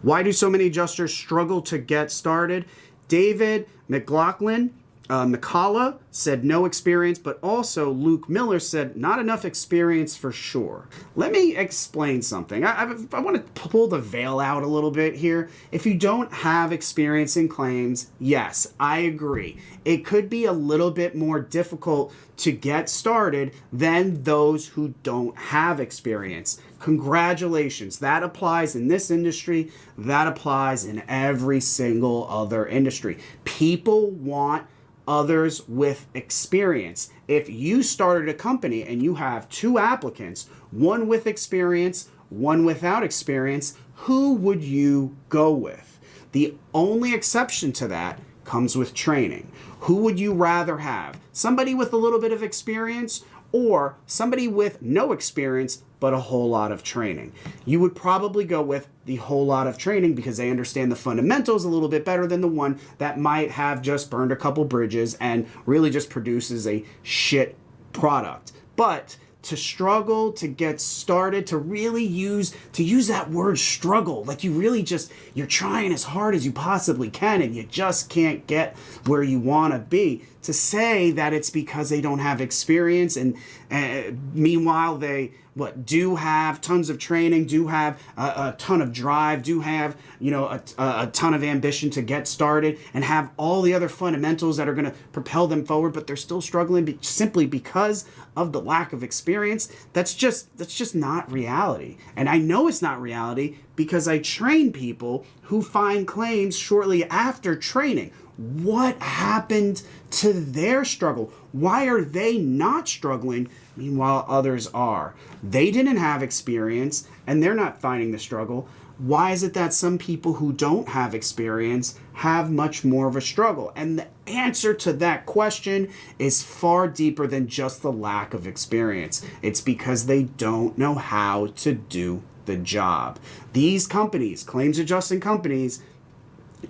Why do so many adjusters struggle to get started? David McLaughlin, McCullough said no experience, but also Luke Miller said not enough experience for sure. Let me explain something. I want to pull the veil out a little bit here. If you don't have experience in claims, yes, I agree. It could be a little bit more difficult to get started than those who don't have experience. Congratulations. That applies in this industry. That applies in every single other industry. People want others with experience. If you started a company and you have 2 applicants, one with experience, one without experience, who would you go with? The only exception to that comes with training. Who would you rather have? Somebody with a little bit of experience or somebody with no experience but a whole lot of training? You would probably go with the whole lot of training because they understand the fundamentals a little bit better than the one that might have just burned a couple bridges and really just produces a shit product. But to struggle to get started, to really use that word struggle, like you're trying as hard as you possibly can and you just can't get where you want to be. To say that it's because they don't have experience and meanwhile they do have tons of training, do have a ton of drive, do have a ton of ambition to get started and have all the other fundamentals that are going to propel them forward, but they're still struggling simply because of the lack of experience. That's just not reality. And I know it's not reality because I train people who find claims shortly after training. What happened to their struggle? Why are they not struggling? Meanwhile, others are. They didn't have experience and they're not finding the struggle. Why is it that some people who don't have experience have much more of a struggle? And the answer to that question is far deeper than just the lack of experience. It's because they don't know how to do the job. These companies, claims adjusting companies,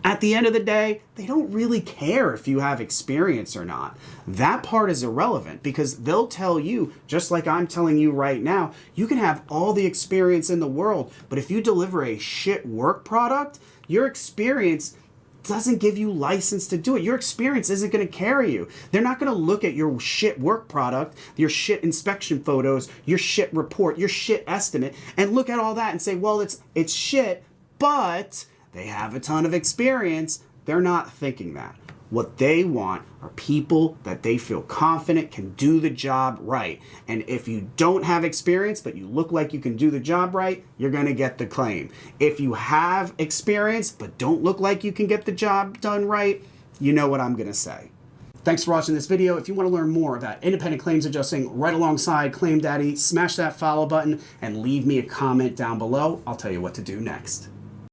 at the end of the day, they don't really care if you have experience or not. That part is irrelevant because they'll tell you, just like I'm telling you right now, you can have all the experience in the world, but if you deliver a shit work product, your experience doesn't give you license to do it. Your experience isn't going to carry you. They're not going to look at your shit work product, your shit inspection photos, your shit report, your shit estimate, and look at all that and say, well, it's shit, but they have a ton of experience. They're not thinking that. What they want are people that they feel confident can do the job right. And if you don't have experience, but you look like you can do the job right, you're going to get the claim. If you have experience, but don't look like you can get the job done right, you know what I'm going to say. Thanks for watching this video. If you want to learn more about independent claims adjusting right alongside Claim Daddy, smash that follow button and leave me a comment down below. I'll tell you what to do next.